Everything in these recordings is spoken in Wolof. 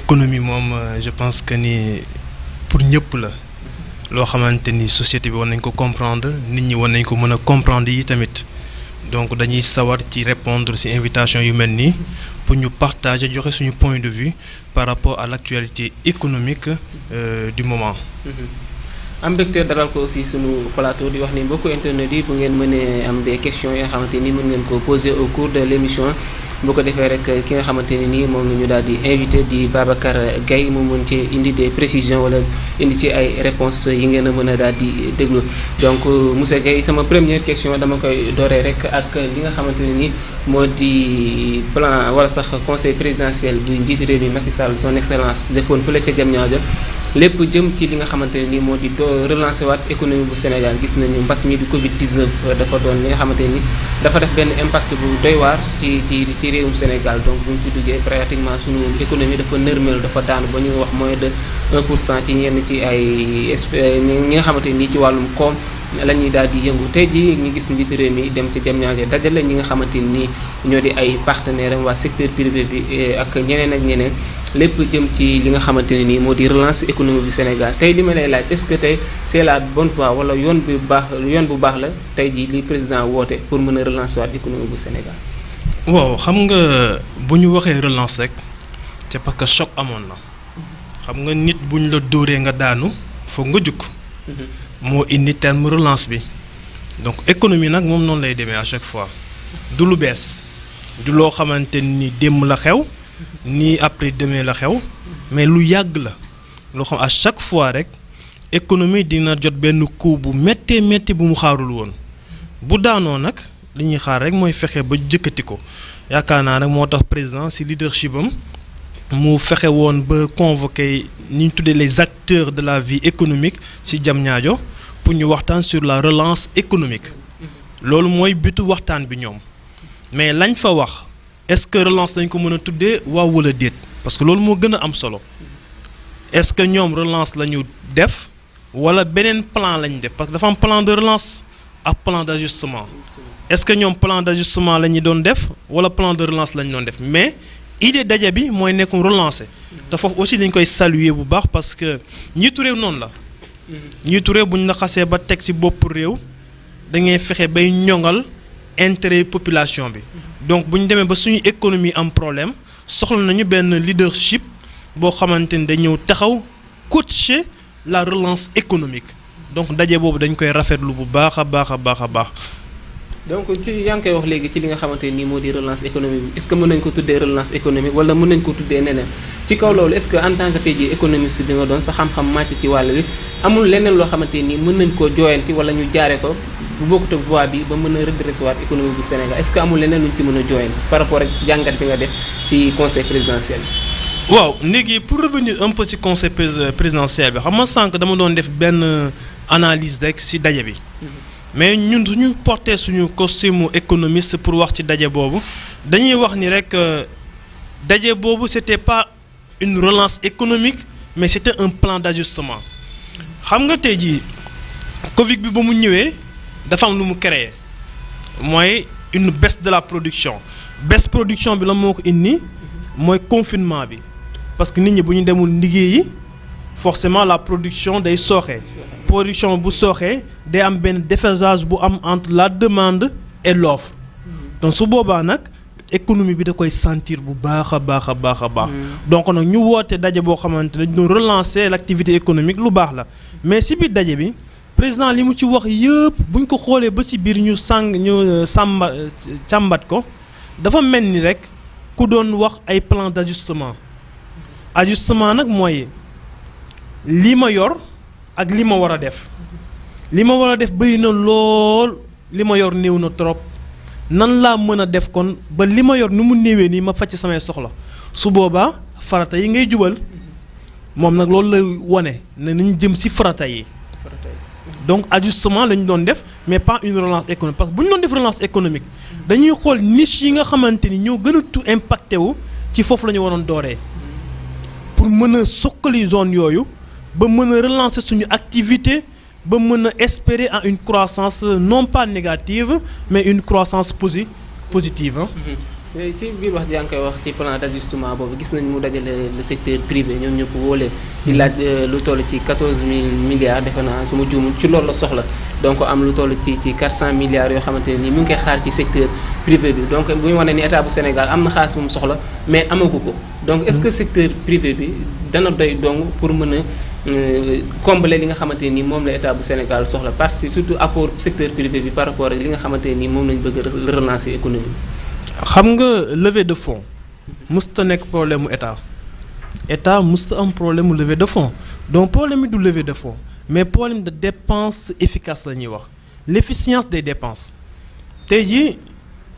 économie moom je pense que ni pour ñëpp la loo xamante ni société bi war nañ ko comprendre nit ñi war nañ ko mën a comprendre yi tamit donc dañuy sawar ci répondre ci invitation yu mel nii pour ñu partager joxe suñu point de vue par rapport à l'actualité économique du moment. am mbégte dalal ko aussi sunu plateau di wax ni mbokku internet yi bu ngeen mënee am des questions yoo nga xamante ni mën ngeen ko poser au cours de l'émission bu ko defee rek ki nga xamante ni nii moom la ñu daal di invité di Babacar Gaye mu mën ci indi des précisions wala indi ci ay réponses yi ngeen a mën a daal di déglu. donc monsieur Gaye sama première question dama koy dooree rek ak li nga xamante ne ni moo di plan wala sax conseil présidentiel bu njiitu réew mi Macky Sall son excellence defoon fële ca Diamniadio lépp jëm ci li nga xamante ne ni moo di relancer waat économie bu Sénégal gis nañu mbas mi di Covid 19 dafa doon li nga xamante ni dafa def benn impact bu doy waar ci réewum Sénégal donc bu ñu fi duggee pratiquement suñu économie dafa nërmeel dafa daanu ba ñu wax moins de 1% ci ñenn ci ay ñi nga xamante ni ci wàllum koom la ñuy daal di yëngu tey jii ñu gis njiitu réew mi dem ci Diamniadio dajale ñi nga xamante ni ñoo di ay partenaires am waa secteur privé bi ak ñeneen ak ñeneen lépp jëm ci li nga xamante ne nii moo di relance économique bu Sénégal tey li ma lay laaj est-ce que tey c'est la bonne voie wala yoon bu baax la tey jii li président woote pour mën a relancer waat économie bu Sénégal. waaw xam nga bu ñu waxee relance rek c'est parce que choc amoon na xam nga nit bu ñu la dóoree nga daanu foog nga jukk moo indi terme relance bi donc économie nag moom noonu lay demee à chaque fois du lu bees du loo xamante ni démb la xew ni après demain la xew mais lu yàgg la loo xam à chaque fois rek économie dina jot benn coup bu méttee métti bu mu xaarul woon bu daanoo nag li ñuy xaar rek mooy fexe ba jëkkati ko yaakaar naa nag moo tax président ci leadership am mu fexe woon ba convoquer ni ñu tuddee les acteurs de la vie économique ci Diamniadio pour ñu waxtaan sur la relance économique loolu mooy butu waxtaan bi ñoom mais lañ fa wax est-ce que relance lañ ko mën a tuddee waaw wala déet parce que loolu moo gën a am solo est-ce que ñoom relance la ñu def wala beneen plan lañ def parce que dafa am plan de relance ak plan d'ajustement est-ce que ñoom plan d'ajustement la ñu doon def wala plan de relance la ñu doon def mais idée daje bi mooy nekkum relancer te foofu aussi dañ koy saluer bu baax parce que njiitu réew noonu la njiitu réew bu ñu la xasee ba teg ci bopp réew da ngay fexe bay ñoŋal intérêt population bi donc bu ñu demee ba suñu économie am problème soxla nañu benn leadership boo xamante ni dañ ñëw taxaw coacher la relance économique donc daje boobu dañ koy rafetlu bu baax a baax a baax a baax. donc ci yaa ngi koy wax léegi ci li nga xamante ni moo di relance économique bi est-ce que mën nañ ko tuddee relance économique wala mën nañ ko tuddee neneen ci kaw loolu est-ce que en tant que tey jii économiste bi nga doon sa xam-xam màcc ci wàll bi amul leneen loo xamante ni mën nañ koo jooyanti wala ñu jaare ko bu bokkut ak voie bi ba mën a redresser waat économie bu Sénégal est-ce que amul leneen luñ ci mën a jooyanti par rapport ak jàngat bi nga def ci conseil présidentiel bi. waaw léegi pour revenir un peu ci conseil présidentiel bi xam nga sànq dama doon def benn analyse rek ci daje bi. mais ñun suñu porter suñu costume économiste pour wax ci daje boobu dañuy wax ni rek daje boobu c'était pas une relance économique mais c'était un plan d'ajustement xam nga tey jii Covid bi ba mu ñëwee dafa am lu mu créer mooy une baisse de la production bi la moo ko indi mooy confinement bi parce que nit ñi bu ñu demul liggéeyi forcément la production day sooxee production bu sooxee day am benn déphasage bu am entre la demande et l'offre donc su boobaa nag économie bi da koy sentir bu baax a baax a baax a baax donc nag ñu woote daje boo xamante ne ñu relancer l'activité économique lu baax la mais si biir daje bi président li mu ci wax yëpp bu ñu ko xoolee ba ci biir ñu càmbat ko dafa mel ni rek ku doon wax ay plan d'ajustement nag mooy li ma yor ak li ma war a def bëri na lool li ma yor néew na trop nan laa mën a def kon ba li ma yor nu mu néewee nii ma faj samay soxla su boobaa farata yi ngay jubal moom nag loolu lay wone ne nañu jëm ci farata yi donc ajustement lañu doon def mais pas une relance économique parce que bu ñu doon def relance économique dañuy xool niche yi nga xamante ni ñoo gën a tout impacté wu ci foofu la ñu waroon dooree pour mën a suqali zone yooyu ba mën a relancer suñu activité ba mën a espérer en une croissance non pas négative mais une croissance positive ci biir wax yaa ngi koy wax ci plan d'ajustement boobu gis nañ mu dajale le secteur privé ñoom ñëpp wóolee di laaj lu toll ci 14000 milliards defe naa su ma juumul ci loolu la soxla donc am lu toll ci 400 milliards yoo xamante ne nii mu ngi koy xaar ci secteur privé bi donc bu ñu wane ni état bu Sénégal am na xaalis bu mu soxla mais amagu ko donc est-ce que secteur privé bi dana doy dong pour mën a combler li nga xamante ne nii moom la état bu Sénégal soxla parce que surtout apport secteur privé bi par rapport ak li nga xamante ne nii moom lañ bëgg a relancer économie. xam nga levée de fonds musta nekk problème mu état musta am problème mu levée de fonds donc problème yi du levée de fonds mais problème de dépense efficace la ñuy wax l'efficience des dépenses tey jii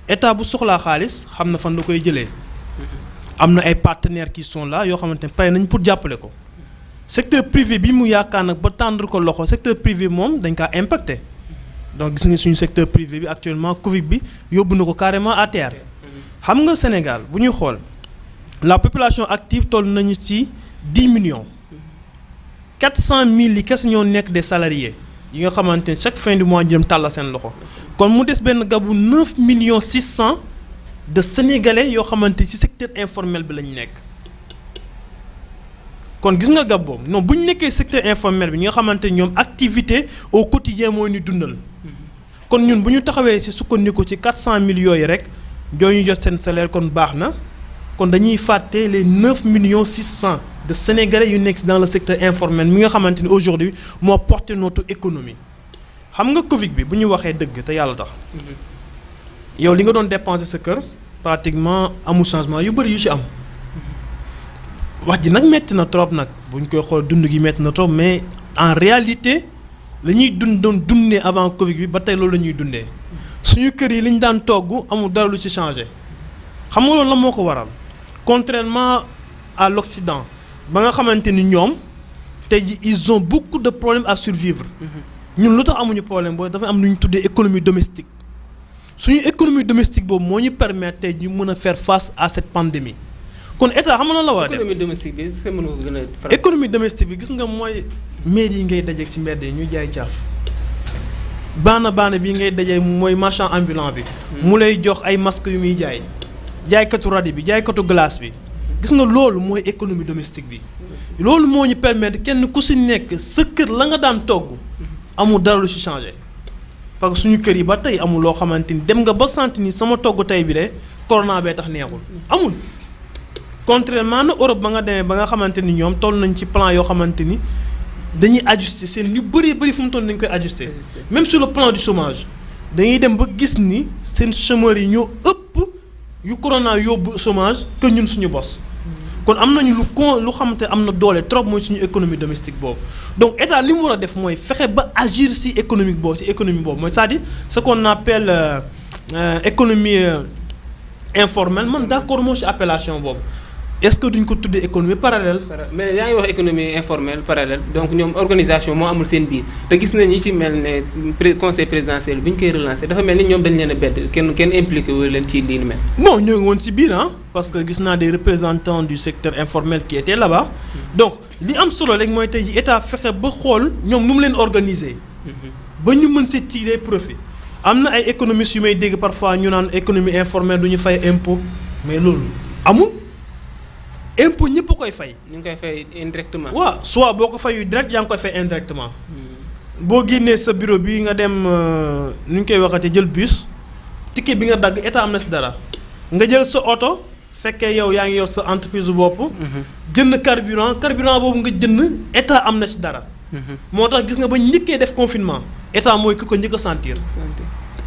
état bu soxlaa xaalis xam na fan la koy jëlee am na ay partenaires qui sont là yoo xamante ne pare nañ pour jàppale ko secteur privé bi mu yaakaar nag ba tendre ko loxo secteur privé moom dañ kaa impacté donc gis nga suñu secteur privé bi actuellement Covid bi yóbbu na ko carrément à terre. xam nga Sénégal bu ñuy xool la population active toll nañu ci 10 millions 400 000 yi kese ñoo nekk des salariés yi nga xamante ne chaque fin du mois ñu dem tàllal seen loxo kon mu des benn gabu 9 millions 600 de sénégalais yoo xamante ci secteur informel bi la ñu nekk kon gis nga gab boobu non bu ñu nekkee secteur informel bi ñi nga xamante ne ñoom activité au quotidien mooy ñu dundal kon ñun bu ñu taxawee ci sukkandiku ci 400 000 yooyu rek. ñoo ñu jot seen salaire kon baax na kon dañuy fàtte les 9 millions 600 de sénégalais yu nekk dans le secteur informel mi nga xamante ni aujourd'hui moo porté notre économie xam nga Covid bi bu ñu waxee dëgg te yàlla tax yow li nga doon dépenser sa kër pratiquement amul changement yu bëri yu ci am wax ji nag metti na trop nag bu ñu koy xool dund gi metti na trop mais en réalité la ñuy doon dundee avant Covid bi ba tey loolu la ñuy dundee. suñu kër yi li ñu daan togg amul dara lu ci changé xam nga loolu la moo ko waral contrairement à l'Occident ba nga xamante ni ñoom tey ji ils ont beaucoup de problèmes à survivre ñun lu tax amuñu problème boobu dafa am lu ñu tuddee économie domestique suñu économie domestique boobu moo ñu permettre tey ñu mën a faire face à cette pandémie kon état xam nga la war a def économie domestique bi est-ce que mën nga ko gën a. économie domestique bi gis nga mooy maire yi ngay dajeeg ci mbedd yi ñuy jaay caaf. baana bi ngay dajee mooy marchand ambulant bi mu lay jox ay masques yu muy jaaykatu rajo bi jaaykatu glace bi gis nga loolu mooy économie domestique bi loolu moo ñu permettre kenn ku ci nekk sa kër la nga daan togg amul dara lu ci changé parce que suñu kër yi ba tey amul loo xamante ni dem nga ba sant ni sama togg tey bi de corona bee tax neexul amul contrairement na Europe ba nga demee ba nga xamante ni ñoom toll nañ ci plan yoo xamante ni dañuy ajuster seen yu bëri fu mu toll dañu koy ajuster même sur le plan du chômage dañuy dem ba gis ni seen chômeurs yi ñoo ëpp yu corona yóbbu chômage que ñun suñu bos kon am nañu lu xamante am na doole trop mooy suñu économie domestique boobu donc état li mu war a def mooy fexe ba agir ci économie boobu mooy c'est-à-dire ce qu'on appelle économie informelle man d'accord moo ci appellation boobu est-ce que duñ ko tuddee économie parallèle. mais yaa ngi wax économie informelle parallèle donc ñoom organisation moo amul seen biir te gis nañu ci mel ne conseil présidentiel bi ñu koy relancer dafa mel ni ñoom dañ leen a bedd kenn impliqué wu leen ci lii ni mel. bon ñoo ngi woon ci biir parce que gis naa des représentants du secteur informel qui étaient là-bas donc li am solo rek mooy tey ji état fexe ba xool ñoom nu mu leen organiser. ba ñu mën ci tirer profit. am na ay économistes yu may dégg parfois ñu naan économie informelle du ñu fay impôt mais loolu amul. impôt ñëpp a koy fay. ñu ngi koy fay indirectement. waaw soit boo ko fayu direct yaa ngi koy fay indirectement. boo génnee sa bureau bi nga dem nu ñu koy waxatee jël bus ticket bi nga dagg état am na ci dara nga jël sa oto fekkee yow yaa ngi yor sa entreprise bopp. jënd carburant boobu nga jënd état am na ci dara. moo tax gis nga ba njëkkee def confinement état mooy ki ko njëkk a sentir.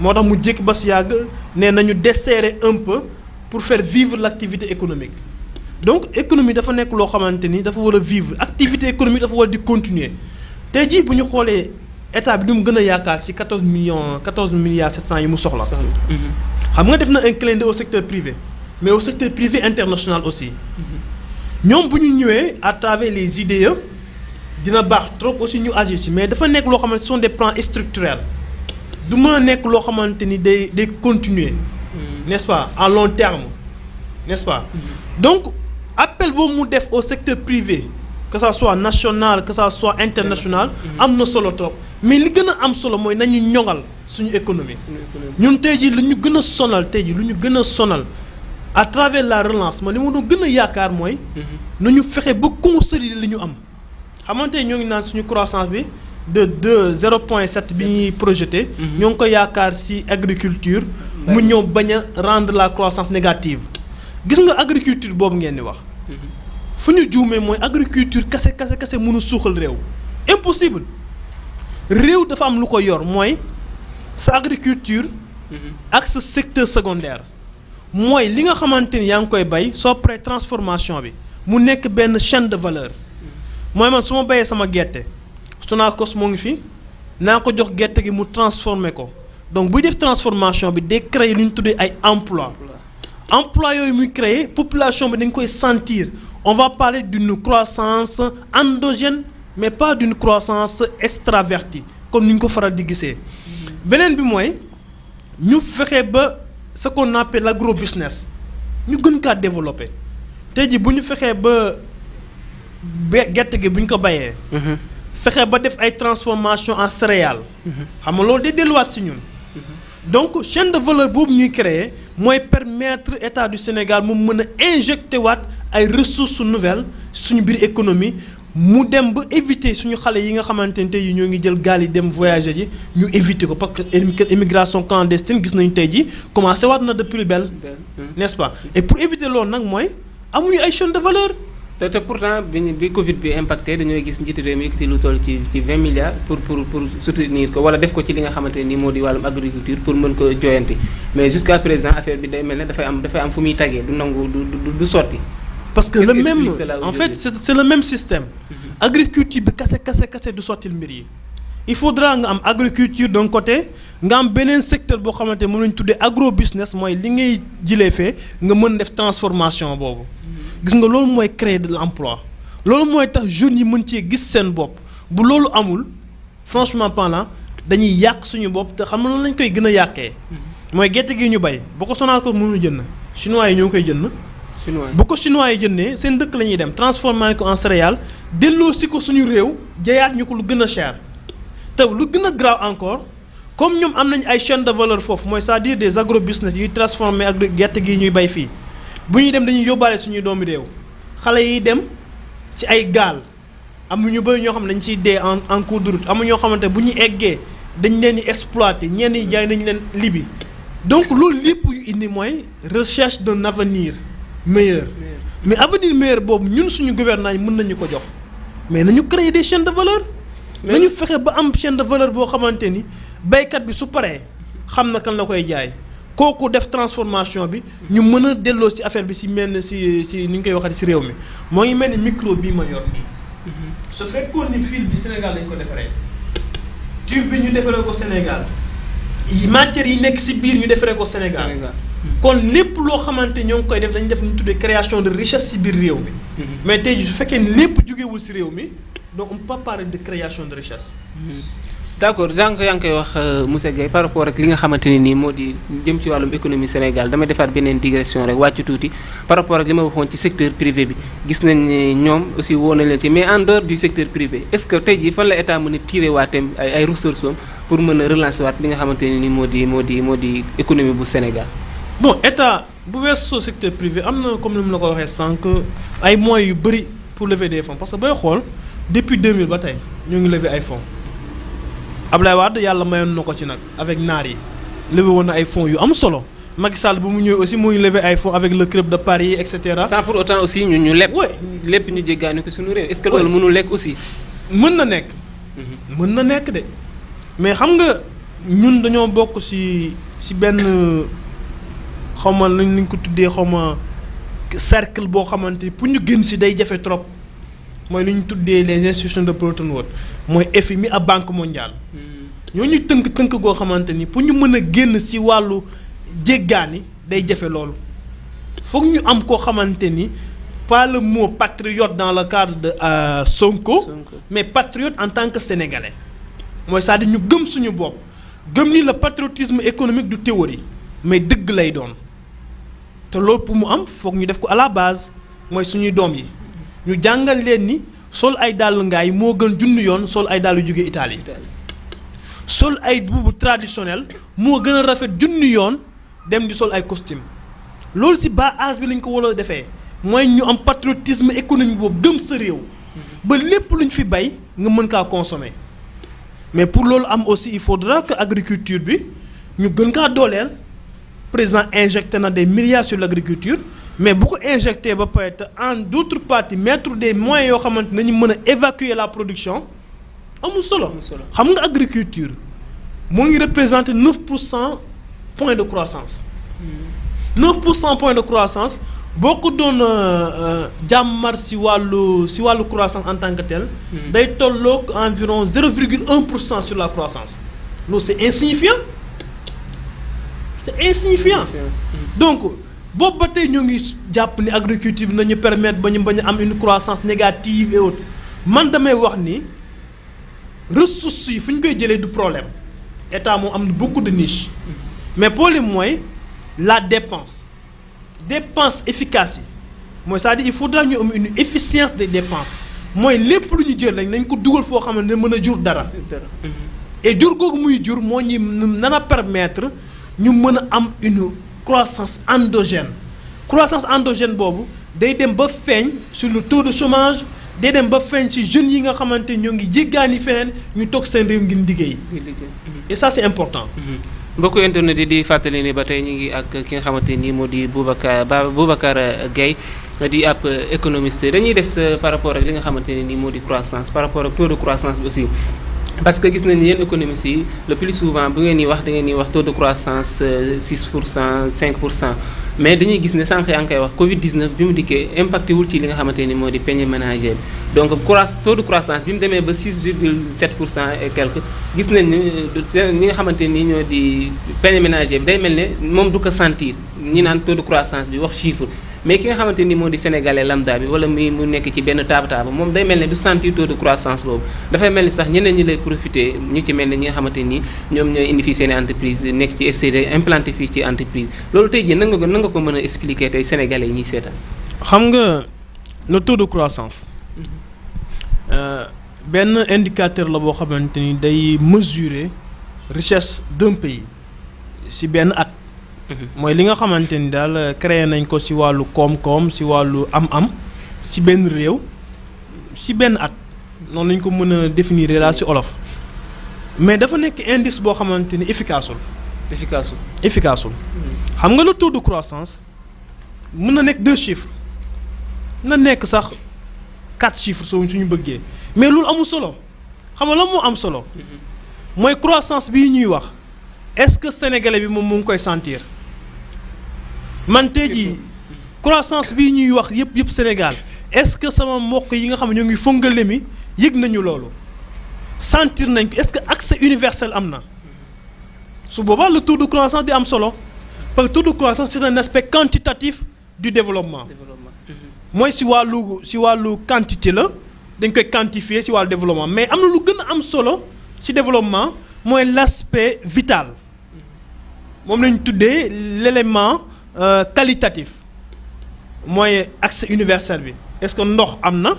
moo tax mu jékki ba si yàgg nee nañu desserrer un peu pour faire vivre l'activité économique. donc économie dafa nekk loo xamante ni dafa war a vivre activité économique dafa war di continuer tey jii bu ñu xoolee état bi lu mu gën a yaakaar ci 14 milliards 700 yi mu soxla. xam nga def na un clin d'œil au secteur privé mais au secteur privé international aussi. ñoom bu ñu ñëwee à travers les IDE dina baax trop aussi ñu agir ci mais dafa nekk loo xamante ce sont des plans structurels du mën a nekk loo xamante ni day continuer. n'est-ce pas à long terme n'est-ce pas. donc appel boobu mu def au secteur privé que ça soit national que ça soit international am na solo trop mais li gën a am solo mooy nañu ñoŋal suñu économie ñun tey jii lu ñu gën a sonal à travers la relance ma li ma doon gën a yaakaar mooy. nañu fexe ba consolider li ñu am. xamante ñoo ngi naan suñu croissance bi de 0,7 bi ñuy projeté. ñoo ngi ko yaakaar ci agriculture. mu ñëw bañ a rendre la croissance négative. gis nga agriculture boobu ngeen di wax. fu ñu juumee mooy agriculture kese mënu suuxal réew. impossible réew dafa am lu ko yor mooy sa agriculture. ak sa secteur secondaire. mooy li nga xamante ni yaa ngi koy bay soo pré transformation bi mu nekk benn chaîne de valeur. mooy man su ma bayee sama gerte Sonacos moo ngi fi naa ko jox gerte gi mu transformer ko donc buy def transformation bi day créer lu ñu tuddee ay emploi yooyu muy créer population bi dañ koy sentir on va parler d'une croissance endogène mais pas d'une croissance extravertie comme ni ñu ko faral di gisee. beneen bi mooy ñu fexe ba ce qu'on appelle l'agro-business ñu gën kaa développer tey jii bu ñu fexee ba gerte gi bu ñu ko bayee. fexe ba def ay transformation en céréales. xam nga loolu day delluwaat ci ñun. donc chaîne de valeur boobu ñuy créer mooy permettre état du Sénégal mu mën a injecter waat ay ressources nouvelles suñu biir économie mu dem ba éviter suñu xale yi nga xamante ne tey ñoo ngi jël gaal yi dem voyager ji ñu éviter ko parce que immigration clandestine gis nañu tey ji commencé waat na de plus belle. n'est-ce pas et pour éviter loolu nag mooy amuñu ay chaîne de valeur. te pourtant bi Covid bi impacté dañoo gis njiitu réew mi yëkkati lu toll ci 20 milliards pour soutenir ko wala def ko ci li nga xamante ne nii moo di wàllum agriculture pour mën ko joyanti mais jusqu'à présent affaire bi day mel ne dafay am fu muy tagee du nangu du sotti. parce que le même en fait c'est le même système. agriculture bi kase du sottil mbir yi. il faudra nga am agriculture d'un côté nga am beneen secteur boo xamante moom la ñu tuddee agro business mooy li ngay jilee fee nga mën def transformation boobu. gis nga loolu mooy créer de l'emploi loolu mooy tax jeunes yi mën cee gis seen bopp bu loolu amul franchement parlant dañuy yàq suñu bopp te xam nga loolu lañ koy gën a yàqee. mooy gerte gi ñu bay bu ko Sonacos mënuñu jënd chinois yi ñoo koy jënd. bu ko chinois yi jëndee seen dëkk la ñuy dem transformer ko en céréales delloo si ko suñu réew jayaat ñu ko lu gën a cher te lu gën a grave encore comme ñoom am nañu ay chaîne de valeur foofu mooy c'est-à-dire des agro business yuy transformer ak gerte gi ñuy bay fii. bu ñuy dem dañuy yóbbaale suñuy doomi réew xale yi dem ci ay gaal am ñu bëri ñoo xam ne dañ ciy dee en cours de route am ñoo xamante bu ñu eggee dañ leen di exploiter ñenn ñi jaay nañ leen libi donc loolu lépp yu indi mooy recherche d'un avenir meilleur mais avenir meilleur boobu ñun suñu gouvernement yi mën nañu ko jox mais nañu créer des chaînes de valeur nañu fexe ba am chaîne de valeur boo xamante ni baykat bi su paree xam na kan la koy jaay kooku def transformation bi ñu mën a delloo ci affaire bi ci mel ni ci ni ñu koy waxee ci réew mi moo ngi mel ni micro bii ma yor nii su fekkoon ni fil bi Sénégal lañ ko defaree tube bi ñu defaree ko Sénégal matières yi nekk ci biir ñu defaree ko Sénégal kon lépp loo xamante ñoo ngi koy def dañu def ñu tuddee création de richesse ci biir réew mi mais tey jii su fekkee ni lépp jógewul ci réew mi donc on peut pas parler de création de richesse. d'accord yaa ngi koy wax monsieur Guèye par rapport ak li nga xamante ne nii moo di jëm ci wàllum économie Sénégal damay defaat beneen digression rek wàcc tuuti par rapport ak li ma waxoon ci secteur privé bi gis nañ ne ñoom aussi woo na leen ci mais en dehors du secteur privé est-ce que tey jii fan la état mën a tirer waateem ay ressources pour mën a relancer waat li nga xamante ne nii moo di économie bu Sénégal. bon état bu weesoo secteur privé am na comme ni mu la ko waxee sànq ay moyens yu bëri pour lever des fonds parce que booy xool depuis 2000 ba tey ñoo ngi lever ay fonds. Ablaye Wade yàlla mayoon na ko ci nag avec naar yi levé woon na ay fonds yu am solo Macky Sall bu mu ñëwee aussi muy levé ay fonds avec le club de Paris et cetera. sans pour autant aussi ñu leb. lépp ñu jéggaani ko suñu réew. est-ce que loolu mënul lekk aussi. mën na nekk. mën na nekk de mais xam nga ñun dañoo bokk ci benn xaw ma lu ñu ko tuddee xaw ma cercle boo xamante ni pour ñu gën ci day jafe trop. mooy lu ñu tuddee les institutions de Bretton Woods mooy FMI ak Banque mondiale ñoo ñu tënk goo xamante ni pour ñu mën a génn ci wàllu jéggaani day jafe loolu foog ñu am koo xamante ni pas le mot patriote dans le cadre de Sonko mais patriote en tant que sénégalais mooy c'est-à-dire ñu gëm suñu bopp gëm ni le patriotisme économique du théorie mais dëgg lay doon te loolu pour mu am foog ñu def ko à la base mooy suñuy doom yi ñu jàngal leen ni sol ay dàll ngaay moo gën junni yoon sol ay dàll yu jóge Italie sol ay buubu traditionnel moo gën a rafet junni yoon dem di sol ay costume loolu ci bas âge bi lañ ko war a defee mooy ñu am patriotisme économique boobu gëm sa réew ba lépp luñ fi bay nga mën kaa consommer mais pour loolu am aussi il faudra que agriculture bi ñu gën kaa dooleel président injecté na des milliards sur l'agriculture mais bu ko injecté ba pare te en d'autre partie mettre des moyens yoo xamante nañu mën a évacuer la production amul solo xam nga agriculture moo ngi représenter 9% point de croissance 9% point de croissance boo ko doon jàmmar si wàllu croissance en tant que tel day tolloog environ 0,1% sur la croissance loolu c'est insignifiant donc boobu ba tey ñoo ngi jàpp ni agriculture bi nañu permettre ba ñu bañ a am une croissance négative et autres man damay wax ni ressources yi fu ñu koy jëlee du problème état moom am na beaucoup de niches mais problème mooy la dépense efficace yi mooy c'est-à-dire il faudra ñu am une efficience des dépenses mooy lépp lu ñu jël rek nañ ko dugal foo xam ne mën a jur dara et jur googu muy jur moo ñu nan a permettre ñu mën a am une croissance endogène boobu day dem ba feeñ sur le taux de chômage day dem ba feeñ ci jeunes yi nga xamante ñoo ngi jéggaani feneen ñu toog seen réew ngir liggéey et ça c'est important. mbokku internet yi di fàttali ni ba tey ñu ngi ak ki nga xamante ni moo di Boubacar Gaye di ab économiste dañuy des par rapport ak li nga xamante ne ni moo di croissance par rapport ak taux de croissance bi aussi. parce que gis nañu yéen économistes yi le plus souvent bu ngeen di wax da ngeen di wax taux de croissance 6% 5% mais dañuy gis ne sànq yaa ngi koy wax Covid 19 bi mu dikkee impacté wul ci li nga xamante ni moo di panier ménager bi donc taux de croissance bi mu demee ba 6,7% et quelque gis nañ ni ñi nga xamante ni ñoo di panier ménager bi day mel ne moom du ko sentir ñi naan taux de croissance bi wax chiffre. mais ki nga xamante ni moo di sénégalais lambda bi wala mu nekk ci benn taaba moom day mel ne du sentir taux de croissance boobu dafay mel ni sax ñeneen ñi lay profiter ñi ci mel ne ñi nga xamante ni ñoom ñooy indi fii seen entreprise nekk ci extérieur implanté fii ci entreprise loolu tey jii nan nga ko mën a expliquer tey sénégalais yi ñuy seetaan. xam nga le taux de croissance benn indicateur la boo xamante ni day mesurer richesse d'un pays ci benn at. mooy li nga xamante ni daal créé nañ ko ci wàllu koom-koom ci wàllu am-am ci benn réew ci benn at noonu lañ ko mën a définir la ci olof mais dafa nekk indice boo xamante ni efficaceul. xam nga le taux de croissance mën na nekk 2 chiffres na nekk sax 4 chiffres suñu bëggee mais loolu amul solo xam nga lan moo am solo mooy croissance bii ñuy wax est-ce que sénégalais bi moom mu ngi koy sentir. man tey jii croissance bii ñuy wax yëpp Sénégal est-ce que sama mbokk yi nga xam ne ñoo ngi fongale mi yëg nañu loolu sentir nañ ko est-ce que accès universel am na su boobaa le taux de croissance di am solo parce que taux de croissance c'est un aspect quantitatif du développement mooy si wàllu quantité la dañ koy quantifier si wàllu développement mais am na lu gën a am solo ci développement mooy l'aspect vital moom lañ tuddee l'élément qualitatif mooy accès universel bi est-ce que ndox am na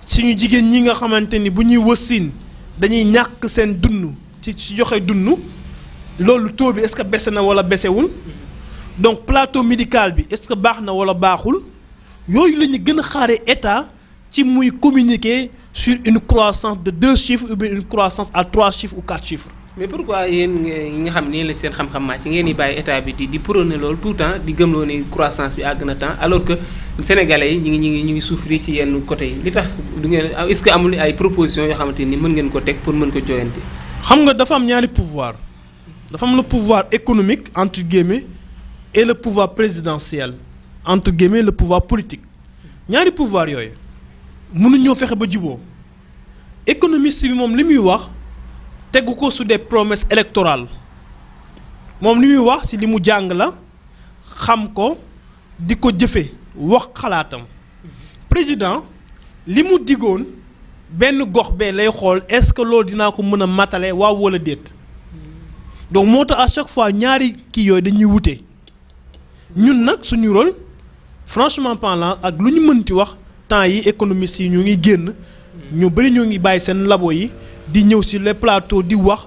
suñu jigéen ñi nga xamante ni bu ñuy wasin dañuy ñàkk seen dund ci joxe dund loolu taux bi est-ce que baissé na wala baissewul donc plateau médical bi est-ce que baax na wala baaxul yooyu la ñu gën a xaare état ci muy communiquer sur une croissance de 2 chiffres ou bien une croissance à 3 chiffres ou 4 chiffres. mais pourquoi yéen ñi nga xam ne la seen xam-xam màcc ci ngeen di bàyyi état bi di prôner loolu tout le temps di gëmloo ne croissance bi àgg na temps alors que sénégalais yi ñu ngi souffrir ci yenn côté yi li tax du ngeen est-ce que amul ay propositions yoo xamante ni mën ngeen ko teg pour mën ko joyante. xam nga dafa am ñaari pouvoir dafa am le pouvoir économique entre guillemets et le pouvoir présidentiel entre guillemets le pouvoir politique ñaari pouvoir yooyu mënuñoo fexe ba juboo économiste bi moom li muy wax. tegu ko su des promesses électorales moom li muy wax ci li mu jàng la xam ko di ko jëfe wax xalaatam président li mu digoon benn gox bee lay xool est-ce que loolu dinaa ko mën a matale waaw walla déet donc moo tax à chaque fois ñaari kii yooyu dañuy wute ñun nag suñu rôle franchement parlant ak lu ñu mënti wax temps yi économistes yi ñu ngi génn ñu bari ñoo ngi bàyyi seen labo yi di ñëw sur les plateaux di wax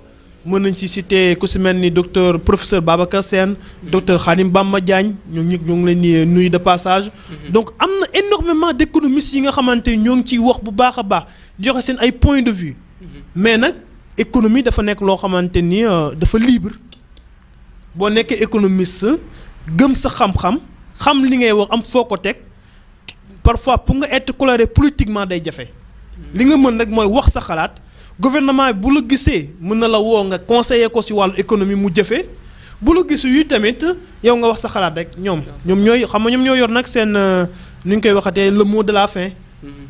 mën nañ ci citer ku si mel ni docteur professeur Babacar Sène docteur Khadim Bamba Diagne ñoo ngi leen di nuyu de passage. Donc am na énormément d'économistes yi nga xamante ni ñoo ngi ciy wax bu baax a baax joxe seen ay points de vue mais nag économie dafa nekk loo xamante ni dafa libre boo nekkee économiste gëm sa xam-xam xam li ngay wax am foo ko teg parfois pour nga être coloré politiquement day jafe. li nga mën rek mooy wax sa xalaat. Gouvernement bi bu la gisee mën na la woo nga conseiller ko ci wàllu économie mu jëfee bu la gisu yu tamit yow nga wax sa xalaat rek ñoom ñooy xam nga ñoom ñoo yor nag seen nu ñu koy waxatee le mot de la fin.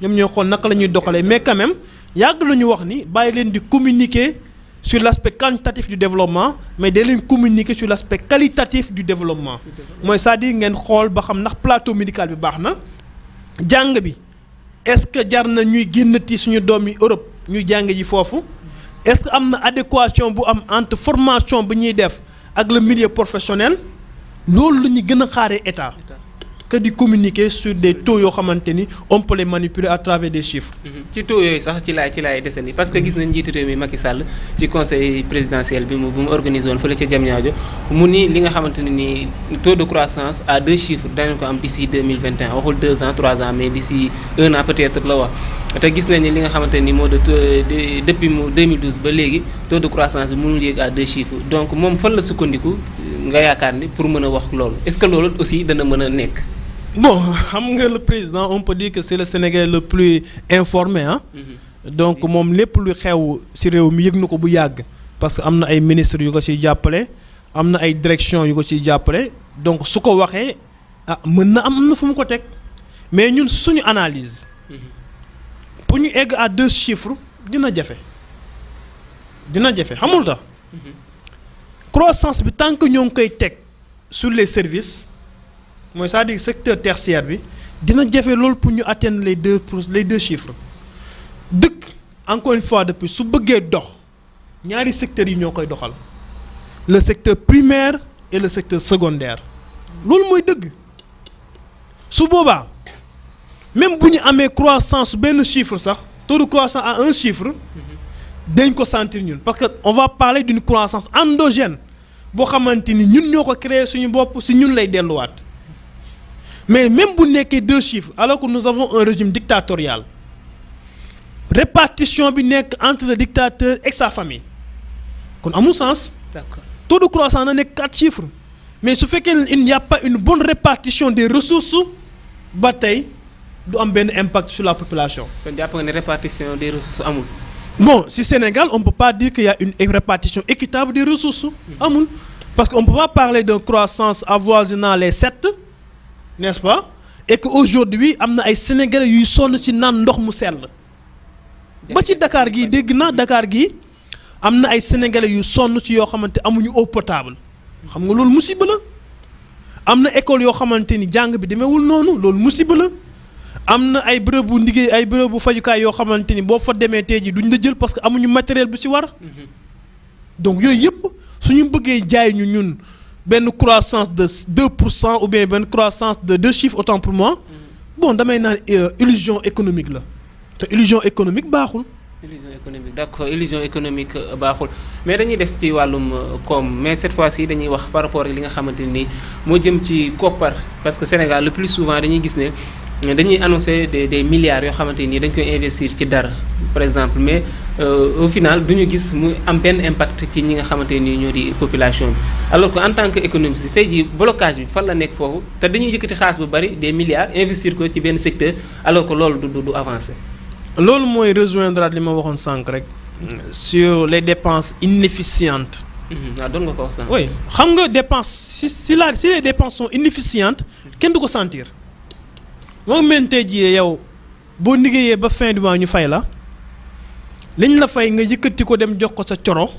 ñoom ñooy xool naka la ñuy doxalee mais quand même yàgg la ñu wax ni bàyyi leen di communiquer sur l'aspect quantitatif du développement mais day leen communiquer sur l'aspect qualitatif du développement. mooy c'est-à-dire ngeen xool ba xam ndax plateau médical bi baax na jàng bi est-ce que jar na ñuy génnati suñu doom yi Europe. ñuy jàng ji foofu est-ce que am na adéquation bu am entre formation bi ñuy def ak le milieu professionnel loolu la ñu gën a xaaree état que di communiquer sur des taux yoo xamante ni on peut les manipuler à travers des chiffres. ci taux yooyu sax ci laay desandi parce que gis nañ njiitu réew mi Macky Sall ci conseil présidentiel bi mu organisé woon fële ca Diamniadio mu ni li nga xamante ne ni taux de croissance à 2 chiffres dañu ko am d'ici 2021 waxul 2 ans 3 ans mais d'ici 1 an peut-être la wax. te gis nañ ni li nga xamante ni moo depuis 2012 ba léegi taux de croissance bi mënul yéeg à 2 chiffres donc moom fan la sukkandiku nga yaakaar ni pour mën a wax loolu est-ce que loolu aussi dana mën a nekk. Bon xam nga le président on peut dire que c'est le Sénégalais le plus informé ah. Donc moom lépp lu xew ci réew mi yëg na ko bu yàgg parce que am na ay ministres yu ko ciy jàppale am na ay directions yu ko ciy jàppale donc su ko waxee mën na am na fu mu ko teg mais ñun suñu analyse. Pour ñu egg à 2 chiffres dina jafe xamul tax croissance bi tant que ñoo ngi koy teg sur les services mooy c'est-à-dire secteur tertiaire bi dina jafe loolu pour ñu atteindre les deux chiffres dëkk encore une fois depuis su bëggee dox ñaari secteurs yi ñoo koy doxal le secteur primaire et le secteur secondaire loolu mooy dëgg su boobaa. Même bu ñu amee croissance benn chiffre sax taux de croissance à 1 chiffre dañ ko sentir ñun parce que on va parler d'une croissance endogène boo xamante ni ñun ñoo ko créer suñu bopp si ñun lay delluwaat mais même bu nekkee 2 chiffres alors que nous avons un régime dictatorial répartition bi nekk entre le dictateur et sa famille kon amul sens. D'accord. Taux de croissance na nekk 4 chiffres mais su fekkee il n'y a pas une bonne répartition des ressources ba tey. du am benn impact sur la population. kon jàpp nga ne répartition des ressources amul. Bon si Sénégal on peut pas dire qu'il y a une répartition équitable des ressources. amul parce que on peut pas parler de croissance avoisinant les 7 n'est-ce pas et que aujourd'hui am na ay Sénégalais yuy sonn ci naan ndox mu sell. ba ci Dakar gii dégg naa Dakar gii am na ay Sénégalais yu sonn ci yoo xamante amuñu eau potable xam nga loolu musiba la am na école yoo xamante ni jàng bi demeewul noonu loolu musiba la. am na ay bërëbu liggéey ay bërëbu fajukaay yoo xamante ni boo fa demee tey jii duñ la jël parce que amuñu matériel bu ci war donc yooyu yëpp suñu bëggee jaay ñu ñun benn croissance de 2% ou bien benn croissance de 2 chiffres autant pour moi bon damay naan illusion économique la te illusion économique baaxul. illusion économique d'accord illusion économique baaxul mais dañuy des ci wàllum koom mais cette fois-ci dañuy wax par rapport ak li nga xamante ni moo jëm ci koppar parce que Sénégal le plus souvent dañuy gis ne. dañuy annoncer des milliards yoo xamante ni dañ koy investir ci dara par exemple mais au final du ñu gis mu am benn impact ci ñi nga xamante ni ñoo di population bi alors que en tant que économiste tey jii blocage bi fan la nekk foofu te dañuy yëkkati xaalis bu bari des milliards investir ko ci benn secteur alors que loolu du avancer. loolu mooy rejoindre li ma waxoon sànq rek sur les dépenses inefficientes. waaw doon nga ko wax sànq. oui xam nga dépenses si les dépenses sont inefficientes kenn du ko sentir. moom mentee jii yow boo liggéeyee ba fin du mois ñu fay la liñ la fay nga yëkkati ko dem jox ko sa coro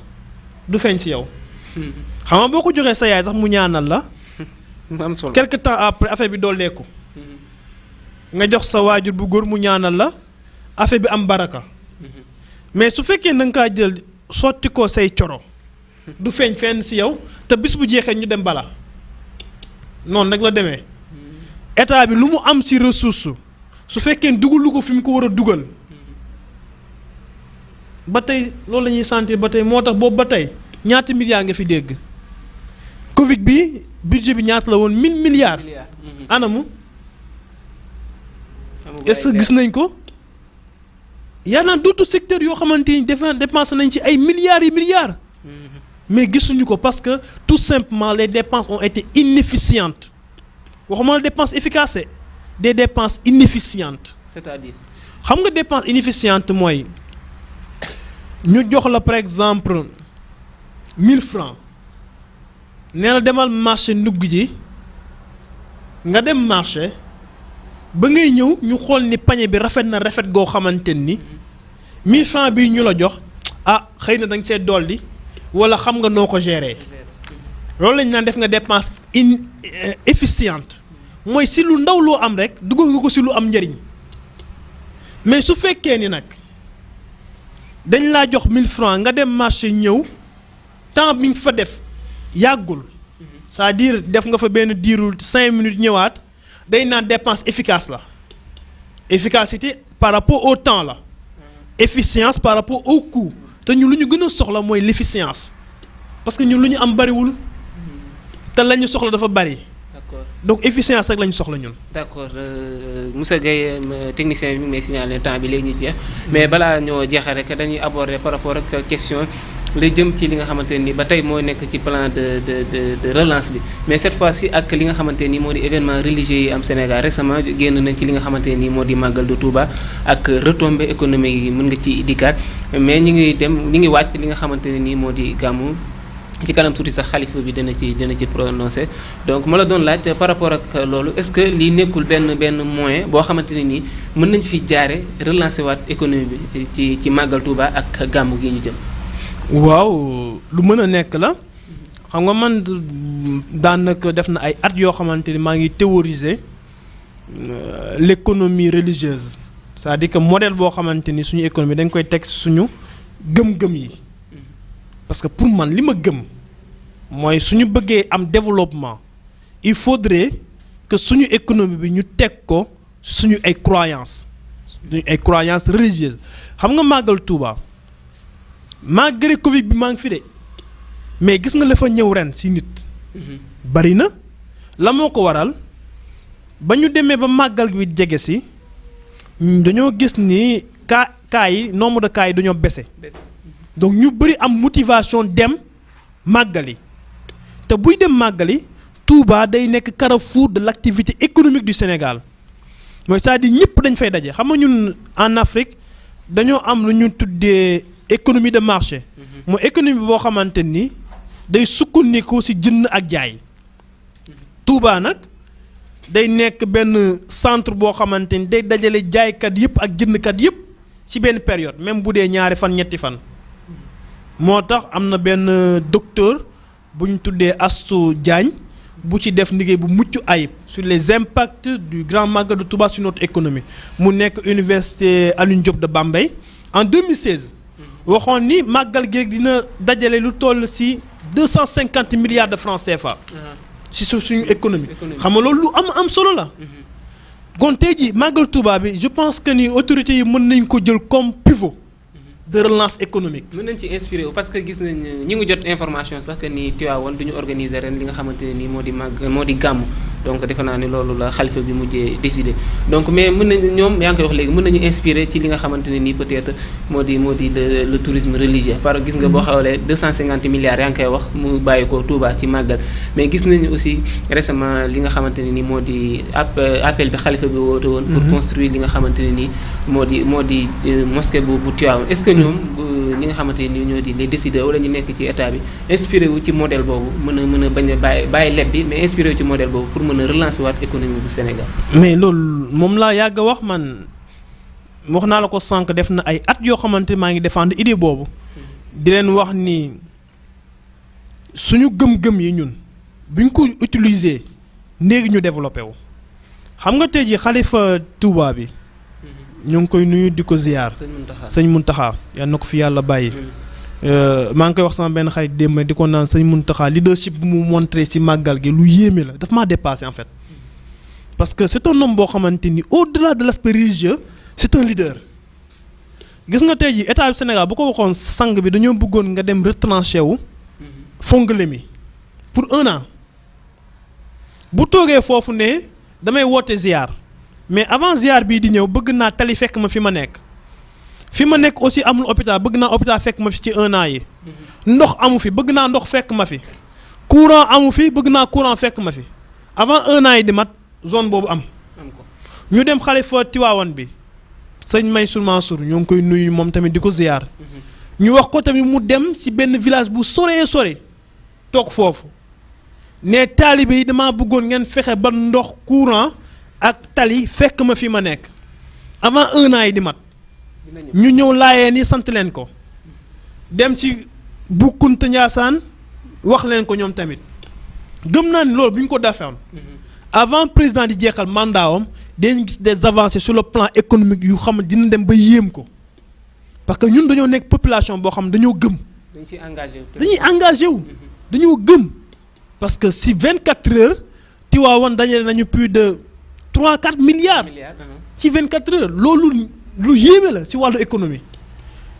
du feeñ ci yow xam nga boo ko joxee sa yaay sax mu ñaanal la am solo quelque temps après affaire bi dooleeku nga jox sa waajur bu góor mu ñaanal la affaire bi am baraka mais su fekkee na nga kaa jël sotti ko say coro du feeñ fenn ci yow te bis bu jeexee ñu dem bala noonu rek la demee. État bi lu mu am ci ressource su fekkee dugalu ko fi mu ko war a dugal ba tey loolu la ñuy sentir ba tey moo tax boobu ba tey ñaata milliards nga fi dégg Covid bi budget bi ñaata la woon 1000 milliards anamu est-ce que gis nañ ko yaa naan d'autres secteurs yoo xamante ni dépensé nañ ci ay milliards yi milliards mais gisuñu ko parce que tout simplement les dépenses ont été inefficientes waxuma la dépenses efficaces des dépenses inefficientes c'est-à-dire xam nga dépense inefficiente mooy ñu jox la par exemple 1000 francs nee na demal marché ndugg ji nga dem marché ba ngay ñëw ñu xool ni pañe bi rafet na rafet goo xamante ni 1000 francs bi ñu la jox xëy na da nga see dolli wala xam nga noo ko gérer loolu lañ naan def nga dépense efficiente mooy si lu ndaw loo am rek dugal nga ko si lu am njëriñ mais su fekkee ni nag dañ laa jox 1000 francs nga dem marché ñëw temps bi nga fa def yàggul c'est-à-dire def nga fa benn diiru 5 minutes ñëwaat day naan dépense efficace la efficacité par rapport au temps la efficience par rapport au coût te ñun lu ñu gën a soxla mooy l'efficience parce que ñun lu ñu am bariwul te la ñu soxla dafa bari. d'accord donc efficience rek la ñu soxla ñun. d'accord Moussa Gueye technicien bi mi ngi may signaler temps bi léegi ñu jeex mais balaa ñoo jeexal rek dañuy aborder par rapport ak question lay jëm ci li nga xamante ni ba tey moo nekk ci plan de relance bi mais cette fois-ci ak li nga xamante ni moo di événement religieux yi am Sénégal récemment génn nañ ci li nga xamante ni moo di màggal de Touba ak retombées économiques yi mën nga ci dikkaat mais ñi ngi wàcc li nga xamante ne nii moo di gàmmu ci kanam tuuti sax xalifa bi dana ci prononcé donc ma la doon laaj par rapport ak loolu est-ce que lii nekkul benn moyen boo xamante ne nii mën nañ fi jaare relancer waat économie bi ci màggal Touba ak gàmmu gi ñu jëm. waaw lu mën a nekk la xam nga man daanaka def na ay at yoo xamante ni maa ngi théoriser l'économie religieuse c'est-à-dire que modèle boo xamante ni suñu économie dañ koy teg suñu gëm-gëm yi parce que pour man li ma gëm mooy suñu bëggee am développement il faudrait que suñu économie bi ñu teg ko suñu ay croyances religieuses xam nga màggal Touba malgré Covid bi maa ngi fi de mais gis nga la fa ñëw ren ci nit bari na la moo ko waral ba ñu demee ba màggal bi jege ci dañoo gis ni cas yi nombre de cas yi dañoo baissé donc ñu bëri am motivation dem màggali te buy dem màggali Touba day nekk carrefour de l'activité économique du Sénégal mooy c'est-à-dire ñëpp dañ fay daje xam nga ñun en Afrique dañoo am lu ñu tuddee économie de marché mooy économie boo xamante ni day sukkandiku ci jënd ak jaay Touba nag day nekk benn centre boo xamante ni day dajale jaaykat yëpp ak jëndkat yëpp ci benn période même bu dee ñaari fan ñetti fan moo tax am na benn docteur bu ñu tuddee Astou Diagne bu ci def liggéey bu mucc ayib sur les impacts du grand magal de Touba sur notre économie mu nekk université Alioune Diop de Bambey en 2016 waxoon ni màggal gi rek dina dajale lu toll ci 250 milliards de francs CFA. ci suñu économie. xam nga loolu lu am solo la. kon tey jii màggal Touba bi je pense que ni autorités yi mën nañ ko jël comme pivot de relance économique. mën nañ ci inspiré wu parce que gis nañ ñi ngi jot information sax que ni Tivaouane du ñu organiser ren li nga xamante ne nii moo di gàmmu donc defe naa ni loolu la xalifa bi mujjee décidé donc mais mën nañ ñoom yaa ngi koy wax léegi mën nañu inspiré ci li nga xamante ne nii peut-être moo di le tourisme religieux par gis nga boo xoolee 250 milliards yaa ngi koy wax mu bàyyi ko Touba ci màggal mais gis nañu aussi récemment li nga xamante ne nii moo di appel bi xalifa bi woote woon pour construire li nga xamante ne nii moo di mosquée bu Tivaouane est-ce que ñoom ñi nga xamante ni ñoo di les décideurs wala ñu nekk ci état bi inspiré wu ci modèle boobu mën a bañ a bàyyi leb bi mais inspiré wu ci modèle boobu pour mën a relancer waat économie bu Sénégal. mais loolu moom laa yàgg a wax man wax naa la ko sànq def na ay at yoo xamante maa ngi défendre idée boobu di leen wax ni suñu gëm-gëm yi ñun buñ ko utiliser léegi ñu développé wu xam nga tey jii xalifa Touba bi. ñu ngi koy nuyu di ko ziyaar sëñ Muntaxa yal na ko fi yàlla bàyyi maa ngi koy wax sama benn xarit démb di ko naan sëñ Muntaxa leadership bu mu montré ci màggal gi lu yéeme la daf maa dépassé en fait parce que c'est un homme boo xamante ni au-delà de l'aspect religieux c'est un leader gis nga tey ji état du Sénégal bu ko waxoon sang bi dañoo bëggoon nga dem retranché wu Fongolémi pour 1 an bu toogee foofu ne damay woote ziar mais avant ziar bii di ñëw bëgg naa tali fekk ma fi ma nekk aussi amul hôpital bëgg naa hôpital fekk ma fi ci 1 an yi ndox amu fi bëgg naa ndox fekk ma fi courant amu fi bëgg naa courant fekk ma fi avant 1 an yi di mat zone boobu am ñu dem xalifa Tiwaawan bi sëñ Mansour Mansour ñoo ngi koy nuyu moom tamit di ko ziar ñu wax ko tamit mu dem ci benn village bu sore toog foofu ne taalibe yi dama bëggoon ngeen fexe ba ndox courant ak tali fekk ma fi ma nekk avant 1 an yi di mat ñu ñëw laayeen yi sant leen ko dem ci Boukounta Ndiassane wax leen ko ñoom tamit gëm naa ni loolu bu ñu ko defewoon avant président di jeexal mandatam dañu gis des avancées sur le plan économique yu xam dina dem ba yéem ko parce que ñun dañoo nekk population boo xam dañoo gëm. dañuy engagé wu dañoo gëm parce que si 24 heures Tivaouane dajale nañu plus de 3-4 milliards. ci 24 heures loolu lu yéeme la ci wàllu économie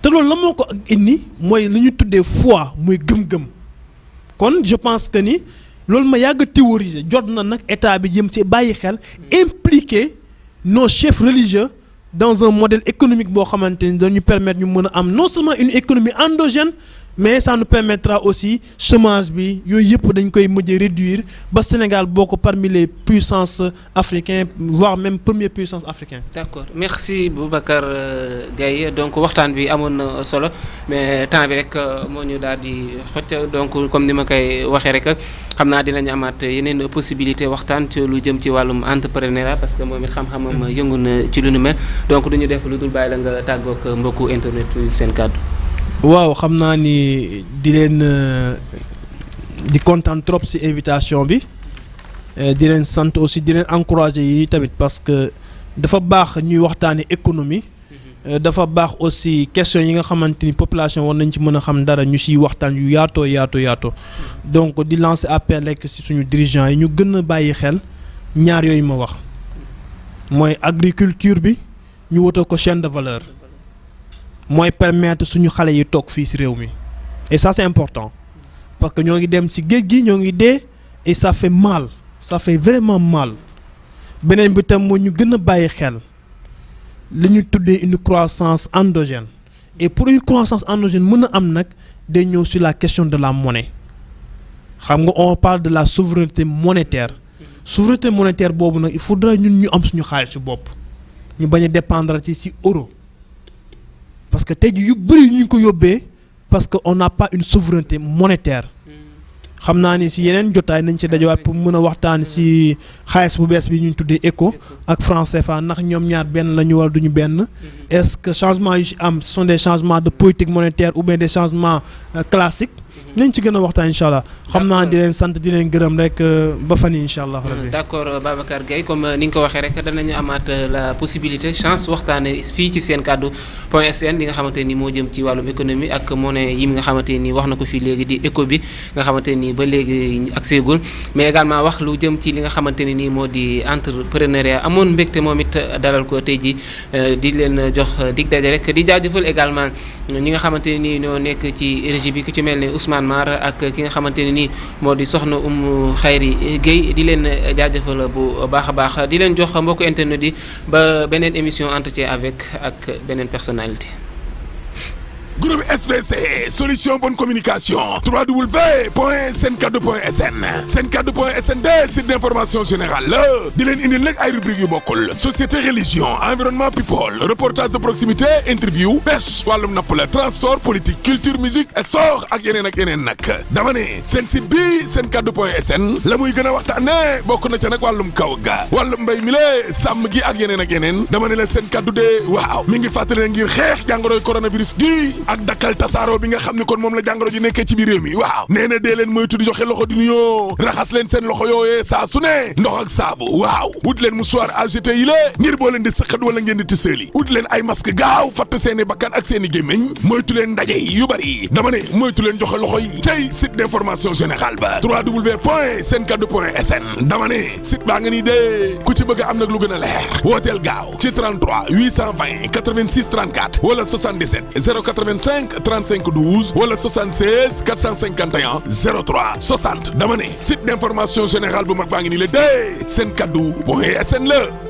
te loolu la moo ko indi mooy lu ñu tuddee foi muy gëm-gëm kon je pense que ni. loolu ma yàgg théoriser jot na nag état bi jëm ci bàyyi xel impliquer nos chefs religieux dans un modèle économique boo xamante ni dañu permettre ñu mën a am non seulement une économie endogène mais ça nous permettra aussi chômage bi yooyu yëpp dañ koy mujj réduire ba Sénégal bokk parmi les puissances africaines voire même première puissance africaine. D'accord merci Boubacar Gaye donc waxtaan bi amoon na solo mais temps bi rek moo ñu daal di xocc donc comme ni ma koy waxee rek xam naa dinañu amaat yeneen possibilité waxtaan ci lu jëm ci wàllum entrepreneuriat parce que moom it xam-xamam yëngu na ci lu nu mel donc du ñu def lu dul bàyyi la nga tàggoog mbokku internet seen kàddu. waaw xam naa ni di leen di kontaan trop ci invitation bi di leen sant aussi di leen encourager yi tamit parce que dafa baax ñuy waxtaanee économie dafa baax aussi question yi nga xamante ni population war nañ ci mën a xam dara ñu ciy waxtaan yu yaatoo donc di lancer appel rek ci suñu dirigeants yi ñu gën a bàyyi xel ñaar yooyu ma wax mooy agriculture bi ñu wutal ko chaîne de valeur. mooy permettre suñu xale yi toog fii ci réew mi et ça c'est important parce que ñoo ngi dem ci géej gi ñoo ngi dee et ça fait mal ça fait vraiment mal beneen bi tam moo ñu gën a bàyyi xel li ñu tuddee une croissance endogène et pour une croissance endogène mën a am nag day ñëw sur la question de la monnaie xam nga on parle de la souveraineté monétaire boobu nag il faudra ñun ñu am suñu xaalis ci bopp ñu bañ a dépendre ci euro. parce que tey jii yu bëri ñu ko yóbbee parce que on n'a pas une souveraineté monétaire xam naa ni si yeneen jotaay nañ ci dajawaat pour mën a waxtaan si xaalis bu bees bi ñu tuddee ECO ak franc CFA ndax ñoom ñaar benn la ñu war duñu benn est-ce que changements yu am ce sont des changements de politique monétaire ou bien des changements classiques nañ ci gën a waxtaan incha allah xam naa di leen sant di leen gërëm rek ba fan yi incha allah. d'accord Babacar Gaye comme ni nga ko waxee rek danañu amaat la possibilité chance waxtaane fii ci seen kaddu point sn li nga xamante ni moo jëm ci wàllum économie ak monnaie yi nga xamante ni wax na ko fii léegi di éco bi nga xamante ni ba léegi accès gul mais également wax lu jëm ci li nga xamante ni nii moo di entrepreneuriat amoon mbégte moom it dalal ko tey ji di leen jox dig daje rek di jaajëfal également ñi nga xamante ni ñoo nekk ci régie bi ku ci mel ne Ousmane Mar ak ki nga xamante ne nii moo di soxna Khayri Guèye di leen jaajëfal bu baax a baax di leen jox mbokku internet yi ba beneen émission entretien avec ak beneen personnalité. Groupe SBC solution bonne communication www.senkaddu.sn senkaddu.sn site d'information générale la di leen indil nag ay rubrique yu bokkul société religion environnement people reportage de proximité interview pêche wàllum napp la transport politique culture musique sport ak yeneen nag dama ne seen site bi senkaddu.sn la muy gën a waxtaane bokk na ca nag wàllum kaw ga wàllum mbay mi le sàmm gi ak yeneen dama ne la seen kaddu de waaw mi ngi fàttali ngir xeex jàngoroy coronavirus gi ak dakkal tasaaroo bi nga xam ne kon moom la jàngoro ji nekkee ci biir réew mi waaw nee na dee leen moytu di joxe loxo di nuyoo raxas leen seen loxo yooyee saa su ne ndox ak saabu waaw wut leen mouchoir AGT yi la ngir boo leen di sëqat wala ngeen di tisseeli wut leen ay masque gaaw fatt seeni bakkan ak seeni gémmiñ moytu leen ndaje yu bari dama ne moytu leen joxe loxo yi tey site d'information générale ba www.senkaddu.sn dama ne site baa nga nii dee ku ci bëgg am nag lu gën a leer wooteel gaaw ci 33 820 86 34 wala 77 080 485 35 12 wala 76 451 03 60 dama ne site d'information générale bu mag baa ngi nii la dee seen kaddu point sn la